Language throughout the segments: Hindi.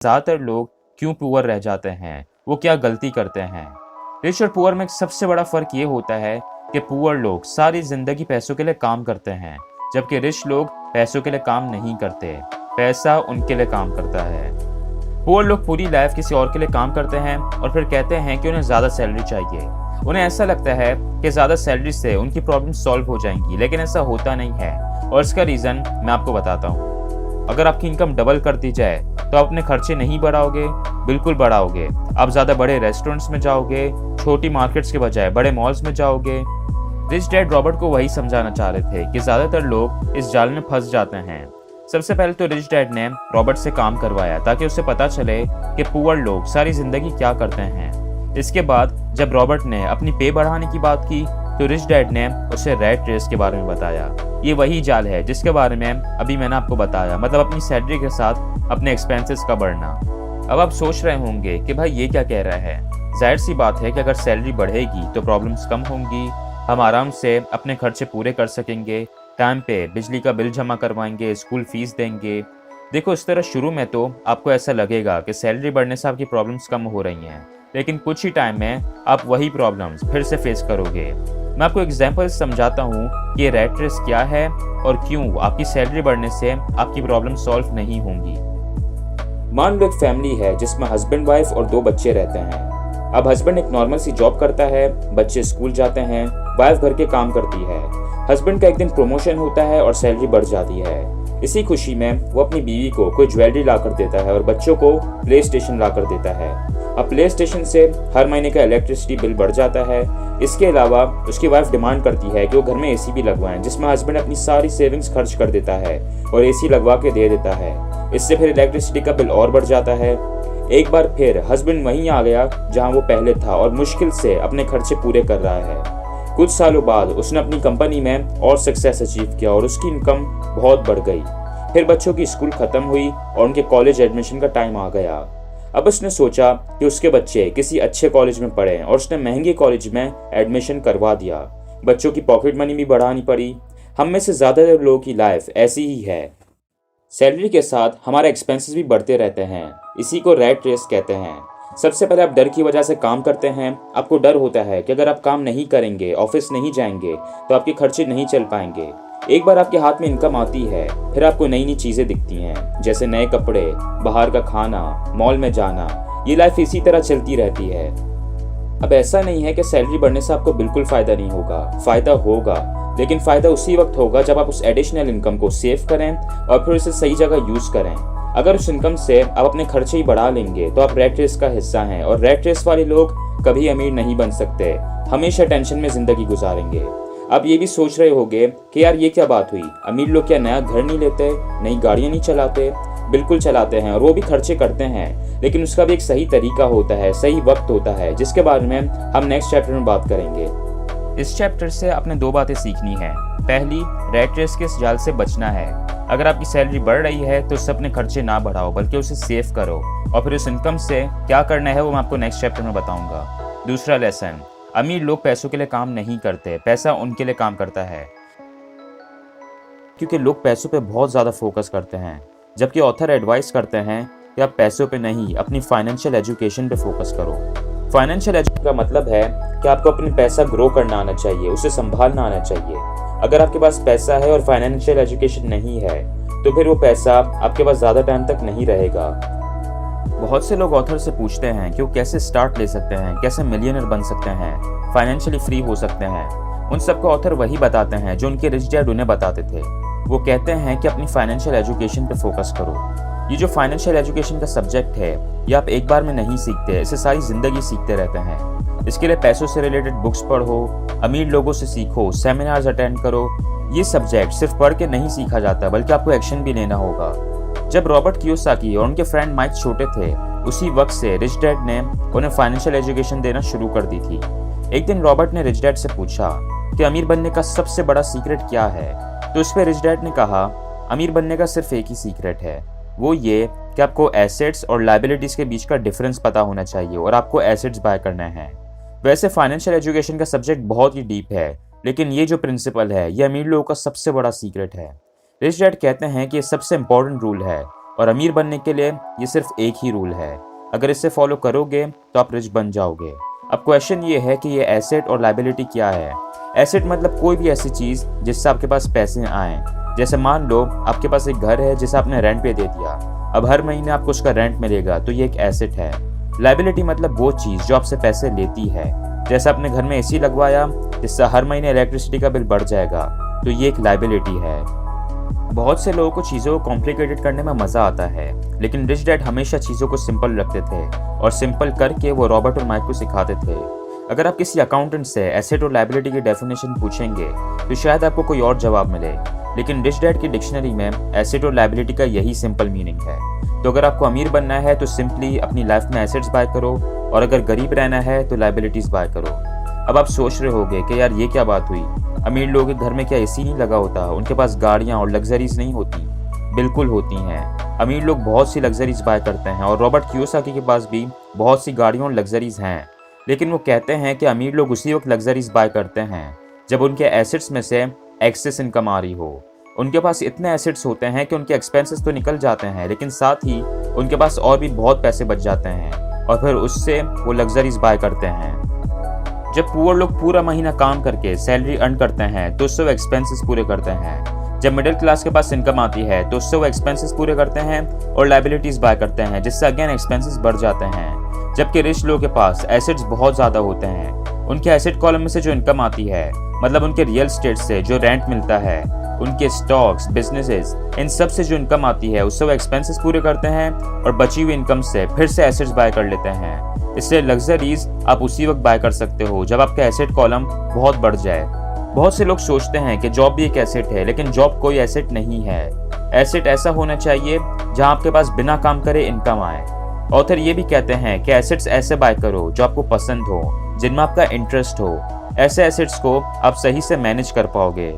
ज़्यादातर लोग क्यों पुअर रह जाते हैं, वो क्या गलती करते हैं। रिच और पुअर में सबसे बड़ा फ़र्क ये होता है कि पुअर लोग सारी ज़िंदगी पैसों के लिए काम करते हैं, जबकि रिच लोग पैसों के लिए काम नहीं करते, पैसा उनके लिए काम करता है। पुअर लोग पूरी लाइफ किसी और के लिए काम करते हैं और फिर कहते हैं कि उन्हें ज़्यादा सैलरी चाहिए। उन्हें ऐसा लगता है कि ज़्यादा सैलरी से उनकी प्रॉब्लम सॉल्व हो जाएंगी, लेकिन ऐसा होता नहीं है और इसका रीज़न मैं आपको बताता हूँ। अगर आपकी इनकम डबल कर दी जाए तो आप अपने खर्चे नहीं बढ़ाओगे, बिल्कुल बढ़ाओगे। आप ज़्यादा बड़े रेस्टोरेंट्स में जाओगे, छोटी मार्केट्स के बजाय बड़े मॉल्स में जाओगे। रिच डैड रॉबर्ट को वही समझाना चाह रहे थे कि ज़्यादातर लोग इस जाल में फंस जाते हैं। सबसे पहले तो रिच डैड ने रॉबर्ट से काम करवाया ताकि उसे पता चले कि पुअर लोग सारी ज़िंदगी क्या करते हैं। इसके बाद जब रॉबर्ट ने अपनी पे बढ़ाने की बात की तो रिच डैड ने उसे रैट रेस के बारे में बताया। ये वही जाल है जिसके बारे में अभी मैंने आपको बताया, मतलब अपनी सैलरी के साथ अपने एक्सपेंसेस का बढ़ना। अब आप सोच रहे होंगे कि भाई ये क्या कह रहा है। जाहिर सी बात है कि अगर सैलरी बढ़ेगी तो प्रॉब्लम्स कम होंगी, हम आराम से अपने खर्चे पूरे कर सकेंगे, टाइम पे बिजली का बिल जमा करवाएंगे, स्कूल फीस देंगे। देखो, इस तरह शुरू में तो आपको ऐसा लगेगा कि सैलरी बढ़ने से आपकी प्रॉब्लम्स कम हो रही हैं, लेकिन कुछ ही टाइम में आप वही प्रॉब्लम्स फिर से फेस करोगे। मैं आपको एग्जाम्पल समझाता हूँ कि ये रैट रेस क्या है और क्यों आपकी सैलरी बढ़ने से आपकी प्रॉब्लम सॉल्व नहीं होंगी। मान लो एक फैमिली है जिसमें हस्बैंड, वाइफ और 2 बच्चे रहते हैं। अब हस्बैंड एक नॉर्मल सी जॉब करता है, बच्चे स्कूल जाते हैं, वाइफ घर के काम करती है। हस्बैंड का एक दिन प्रमोशन होता है और सैलरी बढ़ जाती है। इसी खुशी में वो अपनी बीवी को कोई ज्वेलरी ला कर देता है और बच्चों को प्ले स्टेशन ला कर देता है। अब प्ले स्टेशन से हर महीने का इलेक्ट्रिसिटी बिल बढ़ जाता है। इसके अलावा उसकी वाइफ डिमांड करती है कि वो घर में एसी भी लगवाएं, जिसमें हस्बैंड अपनी सारी सेविंग्स खर्च कर देता है और एसी लगवा के दे देता है। इससे फिर इलेक्ट्रिसिटी का बिल और बढ़ जाता है। एक बार फिर हस्बैंड वहीं आ गया जहां वो पहले था और मुश्किल से अपने खर्चे पूरे कर रहा है। कुछ सालों बाद उसने अपनी कंपनी में और सक्सेस अचीव किया और उसकी इनकम बहुत बढ़ गई। फिर बच्चों की स्कूल खत्म हुई और उनके कॉलेज एडमिशन का टाइम आ गया। अब उसने सोचा कि उसके बच्चे किसी अच्छे कॉलेज में पढ़ें और उसने महंगे कॉलेज में एडमिशन करवा दिया। बच्चों की पॉकेट मनी भी बढ़ानी पड़ी। हम में से ज़्यादातर लोगों की लाइफ ऐसी ही है। सैलरी के साथ हमारे एक्सपेंसेस भी बढ़ते रहते हैं। इसी को रैट रेस कहते हैं। सबसे पहले आप डर की वजह से काम करते हैं। आपको डर होता है कि अगर आप काम नहीं करेंगे, ऑफिस नहीं जाएंगे तो आपके खर्चे नहीं चल पाएंगे। एक बार आपके हाथ में इनकम आती है, फिर आपको नई नई चीज़ें दिखती हैं, जैसे नए कपड़े, बाहर का खाना, मॉल में जाना। ये लाइफ इसी तरह चलती रहती है। अब ऐसा नहीं है कि सैलरी बढ़ने से आपको बिल्कुल फ़ायदा नहीं होगा। फ़ायदा होगा, लेकिन फ़ायदा उसी वक्त होगा जब आप उस एडिशनल इनकम को सेव करें और फिर उसे सही जगह यूज़ करें। अगर उस इनकम से आप अपने खर्चे ही बढ़ा लेंगे तो आप रैट रेस का हिस्सा हैं, और रैट रेस वाले लोग कभी अमीर नहीं बन सकते, हमेशा टेंशन में ज़िंदगी गुजारेंगे। आप ये भी सोच रहे होंगे कि यार ये क्या बात हुई, अमीर लोग क्या नया घर नहीं लेते, नई गाड़ियाँ नहीं चलाते? बिल्कुल चलाते हैं और वो भी खर्चे करते हैं, लेकिन उसका भी एक सही तरीका होता है, सही वक्त होता है, जिसके बारे में हम नेक्स्ट चैप्टर में बात करेंगे। इस चैप्टर से आपने 2 बातें सीखनी है। पहली, रैट रेस के इस जाल से बचना है। अगर आपकी सैलरी बढ़ रही है तो उससे अपने खर्चे ना बढ़ाओ, बल्कि उसे सेव करो, और फिर उस इनकम से क्या करना है वो मैं आपको नेक्स्ट चैप्टर में बताऊंगा। दूसरा लेसन, अमीर लोग पैसों के लिए काम नहीं करते, पैसा उनके लिए काम करता है। क्योंकि लोग पैसों पे बहुत ज़्यादा फोकस करते हैं, जबकि ऑथर एडवाइस करते हैं कि आप पैसों पे नहीं, अपनी फाइनेंशियल एजुकेशन पे फोकस करो। फाइनेंशियल एजुकेशन का मतलब है कि आपको अपने पैसा ग्रो करना आना चाहिए, उसे संभालना आना चाहिए। अगर आपके पास पैसा है और फाइनेंशियल एजुकेशन नहीं है तो फिर वो पैसा आपके पास ज़्यादा टाइम तक नहीं रहेगा। बहुत से लोग ऑथर से पूछते हैं कि वो कैसे स्टार्ट ले सकते हैं, कैसे मिलियनर बन सकते हैं, फाइनेंशियली फ्री हो सकते हैं। उन सबको ऑथर वही बताते हैं जो उनके रिच डैड उन्हें बताते थे। वो कहते हैं कि अपनी फाइनेंशियल एजुकेशन पे फोकस करो। ये जो फाइनेंशियल एजुकेशन का सब्जेक्ट है, ये आप एक बार में नहीं सीखते, इसे सारी ज़िंदगी सीखते रहते हैं। इसके लिए पैसों से रिलेटेड बुक्स पढ़ो, अमीर लोगों से सीखो, सेमिनार्स अटेंड करो। ये सब्जेक्ट सिर्फ पढ़ के नहीं सीखा जाता, बल्कि आपको एक्शन भी लेना होगा। जब रॉबर्ट कियोसाकी और उनके फ्रेंड माइक छोटे थे, उसी वक्त से रिच डैड ने उन्हें फाइनेंशियल एजुकेशन देना शुरू कर दी थी। एक दिन रॉबर्ट ने रिच डैड से पूछा कि अमीर बनने का सबसे बड़ा सीक्रेट क्या है, तो उस पर रिच डैड ने कहा, अमीर बनने का सिर्फ एक ही सीक्रेट है, वो ये कि आपको एसेट्स और लायबिलिटीज के बीच का डिफरेंस पता होना चाहिए और आपको एसेट्स बाय करना है। वैसे फाइनेंशियल एजुकेशन का सब्जेक्ट बहुत ही डीप है, लेकिन ये जो प्रिंसिपल है, ये अमीर लोगों का सबसे बड़ा सीक्रेट है। रिच डैड कहते हैं कि ये सबसे इंपॉर्टेंट रूल है और अमीर बनने के लिए ये सिर्फ एक ही रूल है, अगर इसे फॉलो करोगे तो आप रिच बन जाओगे। अब क्वेश्चन ये है कि ये एसेट और लायबिलिटी क्या है। एसेट मतलब कोई भी ऐसी चीज़ जिससे आपके पास पैसे आएँ। जैसे मान लो आपके पास एक घर है जिसे आपने रेंट पे दे दिया, अब हर महीने आपको उसका रेंट मिलेगा, तो ये एक एसेट है। लायबिलिटी मतलब वो चीज़ जो आपसे पैसे लेती है। जैसे आपने घर में एसी लगवाया जिससे हर महीने इलेक्ट्रिसिटी का बिल बढ़ जाएगा, तो ये एक लायबिलिटी है। बहुत से लोगों को चीज़ों को कॉम्प्लिकेटेड करने में मज़ा आता है, लेकिन रिच डैड हमेशा चीज़ों को सिंपल रखते थे और सिंपल करके वो रॉबर्ट और माइक को सिखाते थे। अगर आप किसी अकाउंटेंट से एसेट और लायबिलिटी की डेफिनेशन पूछेंगे तो शायद आपको कोई और जवाब मिले, लेकिन रिच डैड की डिक्शनरी में एसेट और लायबिलिटी का यही सिंपल मीनिंग है। तो अगर आपको अमीर बनना है तो सिंपली अपनी लाइफ में एसेट्स बाय करो, और अगर गरीब रहना है तो लायबिलिटीज़ बाय करो। अब आप सोच रहे होगे कि यार ये क्या बात हुई, अमीर लोगों के घर में क्या एसी नहीं लगा होता, उनके पास गाड़ियाँ और लग्जरीज नहीं होती? बिल्कुल होती हैं। अमीर लोग बहुत सी लग्जरीज बाय करते हैं और रॉबर्ट कियोसाकी के पास भी बहुत सी गाड़ियाँ और लग्जरीज हैं, लेकिन वो कहते हैं कि अमीर लोग उसी वक्त लग्जरीज बाय करते हैं जब उनके एसेट्स में से एक्सेस इनकम आ रही हो। उनके पास इतने एसेट्स होते हैं कि उनके एक्सपेंसेस तो निकल जाते हैं, लेकिन साथ ही उनके पास और भी बहुत पैसे बच जाते हैं और फिर उससे वो लग्जरीज बाय करते हैं। जब पुअर लोग पूरा महीना काम करके सैलरी अर्न करते हैं तो उससे वो एक्सपेंसेस पूरे करते हैं। जब मिडिल क्लास के पास इनकम आती है तो उससे वो एक्सपेंसेस पूरे करते हैं और लायबिलिटीज बाय करते हैं, जिससे अगेन एक्सपेंसेस बढ़ जाते हैं। जबकि रिच लोगों के पास एसेट्स बहुत ज़्यादा होते हैं, उनके एसेट कॉलम में से जो इनकम आती है, मतलब उनके रियल स्टेट से जो रेंट मिलता है, उनके स्टॉक्स, बिजनेसेस, इन सब से जो इनकम आती है उससे वो एक्सपेंसेस पूरे करते हैं और बची हुई इनकम से फिर से एसेट्स बाय कर लेते हैं। इससे लग्जरीज आप उसी वक्त बाय कर सकते हो जब आपका एसेट कॉलम बहुत बढ़ जाए। बहुत से लोग सोचते हैं कि जॉब भी एक एसेट है, लेकिन जॉब कोई एसेट नहीं है। एसेट ऐसा होना चाहिए जहां आपके पास बिना काम करे इनकम आए। ऑथर ये भी कहते हैं कि एसेट्स ऐसे बाय करो जो आपको पसंद हो, जिनमें आपका इंटरेस्ट हो। ऐसे एसेट्स को आप सही से मैनेज कर पाओगे।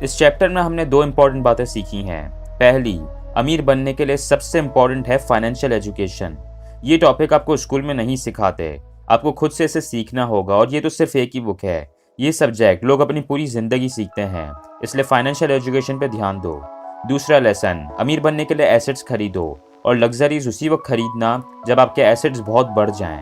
इस चैप्टर में हमने 2 इंपॉर्टेंट बातें सीखी हैं। पहली, अमीर बनने के लिए सबसे इंपॉर्टेंट है फाइनेंशियल एजुकेशन। ये टॉपिक आपको स्कूल में नहीं सिखाते, आपको खुद से इसे सीखना होगा, और ये तो सिर्फ एक ही बुक है। ये सब्जेक्ट लोग अपनी पूरी जिंदगी सीखते हैं, इसलिए फाइनेंशियल एजुकेशन पे ध्यान दो। दूसरा लेसन, अमीर बनने के लिए एसेट्स खरीदो और लग्जरीज उसी वक्त खरीदना जब आपके एसेट्स बहुत बढ़ जाएं।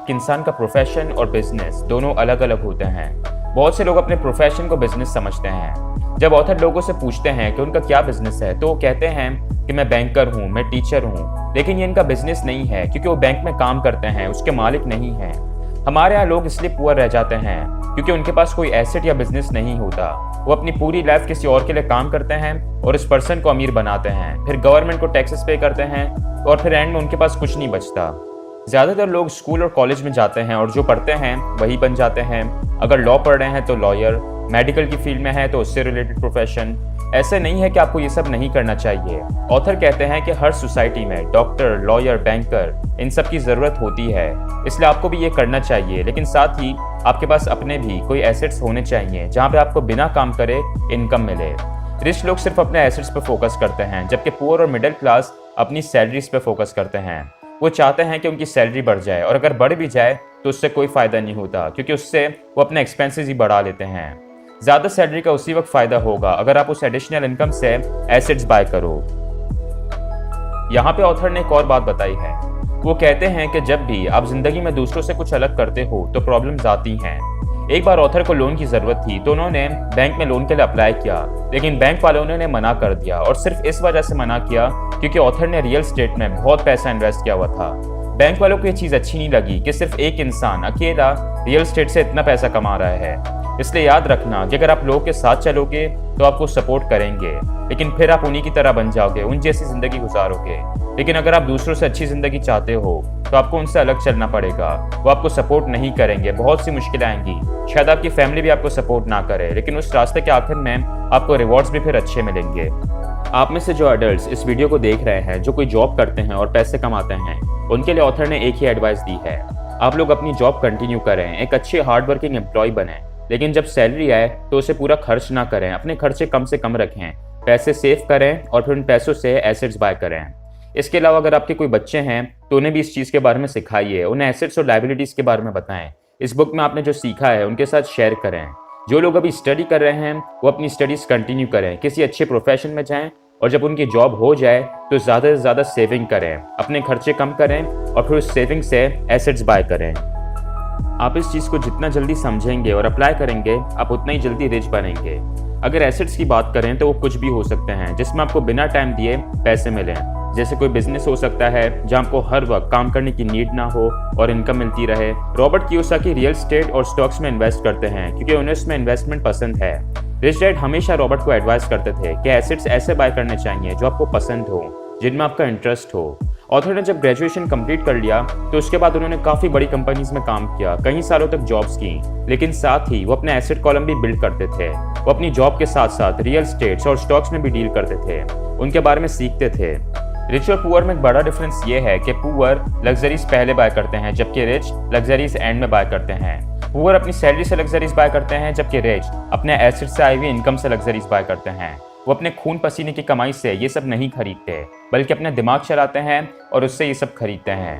इंसान का प्रोफेशन और बिजनेस दोनों अलग अलग होते हैं। बहुत से लोग अपने प्रोफेशन को बिजनेस समझते हैं। जब ऑथर लोगों से पूछते हैं कि उनका क्या बिजनेस है तो वो कहते हैं कि मैं बैंकर हूँ, मैं टीचर हूँ, लेकिन ये इनका बिजनेस नहीं है क्योंकि वो बैंक में काम करते हैं, उसके मालिक नहीं हैं। हमारे यहाँ लोग इसलिए पुअर रह जाते हैं क्योंकि उनके पास कोई एसेट या बिजनेस नहीं होता। वो अपनी पूरी लाइफ किसी और के लिए काम करते हैं और इस पर्सन को अमीर बनाते हैं, फिर गवर्नमेंट को टैक्सेस पे करते हैं और फिर एंड में उनके पास कुछ नहीं बचता। ज़्यादातर लोग स्कूल और कॉलेज में जाते हैं और जो पढ़ते हैं वही बन जाते हैं। अगर लॉ पढ़ रहे हैं तो लॉयर, मेडिकल की फील्ड में है तो उससे रिलेटेड प्रोफेशन। ऐसे नहीं है कि आपको ये सब नहीं करना चाहिए। ऑथर कहते हैं कि हर सोसाइटी में डॉक्टर, लॉयर, बैंकर, इन सब की ज़रूरत होती है, इसलिए आपको भी ये करना चाहिए। लेकिन साथ ही आपके पास अपने भी कोई एसेट्स होने चाहिए जहाँ पे आपको बिना काम करे इनकम मिले। रिच लोग सिर्फ अपने एसेट्स पे फोकस करते हैं, जबकि पुअर और मिडिल क्लास अपनी सैलरीज पे फोकस करते हैं। वो चाहते हैं कि उनकी सैलरी बढ़ जाए, और अगर बढ़ भी जाए तो उससे कोई फ़ायदा नहीं होता क्योंकि उससे वो अपने एक्सपेंसेस ही बढ़ा लेते हैं। ज़्यादा सैलरी का उसी वक्त फ़ायदा होगा अगर आप उस एडिशनल इनकम से एसेट्स बाय करो। यहाँ पे ऑथर ने एक और बात बताई है। वो कहते हैं कि जब भी आप जिंदगी में दूसरों से कुछ अलग करते हो तो प्रॉब्लम्स आती हैं। एक बार ऑथर को लोन की ज़रूरत थी तो उन्होंने बैंक में लोन के लिए अप्लाई किया, लेकिन बैंक वालों ने मना कर दिया, और सिर्फ इस वजह से मना किया क्योंकि ऑथर ने रियल स्टेट में बहुत पैसा इन्वेस्ट किया हुआ था। बैंक वालों को ये चीज़ अच्छी नहीं लगी कि सिर्फ एक इंसान अकेला रियल स्टेट से इतना पैसा कमा रहा है। इसलिए याद रखना कि अगर आप लोगों के साथ चलोगे तो आपको सपोर्ट करेंगे, लेकिन फिर आप उन्हीं की तरह बन जाओगे, उन जैसी ज़िंदगी गुजारोगे। लेकिन अगर आप दूसरों से अच्छी ज़िंदगी चाहते हो तो आपको उनसे अलग चलना पड़ेगा। वो आपको सपोर्ट नहीं करेंगे, बहुत सी मुश्किलें आएंगी, शायद आपकी फैमिली भी आपको सपोर्ट ना करे, लेकिन उस रास्ते के आखिर में आपको रिवॉर्ड्स भी फिर अच्छे मिलेंगे। आप में से जो अडल्ट्स इस वीडियो को देख रहे हैं, जो कोई जॉब करते हैं और पैसे कमाते हैं, उनके लिए ऑथर ने एक ही एडवाइस दी है। आप लोग अपनी जॉब कंटिन्यू करें, एक अच्छे हार्ड वर्किंग एम्प्लॉय बने, लेकिन जब सैलरी आए तो उसे पूरा खर्च ना करें, अपने खर्चे कम से कम रखें, पैसे सेव करें और फिर उन पैसों से एसेट्स बाय करें। इसके अलावा अगर आपके कोई बच्चे हैं तो उन्हें भी इस चीज़ के बारे में सिखाइए, उन्हें एसेट्स और लायबिलिटीज़ के बारे में बताएं। इस बुक में आपने जो सीखा है उनके साथ शेयर करें। जो लोग अभी स्टडी कर रहे हैं वो अपनी स्टडीज़ कंटिन्यू करें, किसी अच्छे प्रोफेशन में जाएं और जब उनकी जॉब हो जाए तो ज़्यादा से ज़्यादा सेविंग करें, अपने खर्चे कम करें और फिर उस सेविंग से एसेट्स बाय करें। आप इस चीज़ को जितना जल्दी समझेंगे और अप्लाई करेंगे, आप उतना ही जल्दी रिच बनेंगे। अगर एसेट्स की बात करें तो वो कुछ भी हो सकते हैं जिसमें आपको बिना टाइम दिए पैसे मिलें। जैसे कोई बिजनेस हो सकता है जहां आपको हर वक्त काम करने की नीड ना हो और इनकम मिलती रहे। रॉबर्ट कियोसाकी रियल एस्टेट और स्टॉक्स में इन्वेस्ट करते हैं क्योंकि उन्हें इसमें इन्वेस्टमेंट पसंद है। रिच डैड हमेशा रॉबर्ट को एडवाइस करते थे कि एसेट्स ऐसे बाय करने चाहिए जो आपको पसंद हो, जिनमें आपका इंटरेस्ट हो। ऑथर ने जब ग्रेजुएशन कंप्लीट कर लिया तो उसके बाद उन्होंने काफ़ी बड़ी कंपनीज में काम किया, कई सालों तक जॉब्स की, लेकिन साथ ही वो अपने एसेट कॉलम भी बिल्ड करते थे। वो अपनी जॉब के साथ साथ रियल एस्टेट्स और स्टॉक्स में भी डील करते थे, उनके बारे में सीखते थे। रिच और पुअर में एक बड़ा डिफरेंस ये है कि पुअर लग्जरीज पहले बाय करते हैं जबकि रिच लग्जरीज एंड में बाय करते हैं। पुअर अपनी सैलरी से लग्जरीज बाय करते हैं जबकि रिच अपने एसेट से आई हुई इनकम से लग्जरीज बाय करते हैं। वो अपने खून पसीने की कमाई से ये सब नहीं खरीदते, बल्कि अपने दिमाग चलाते हैं और उससे ये सब खरीदते हैं।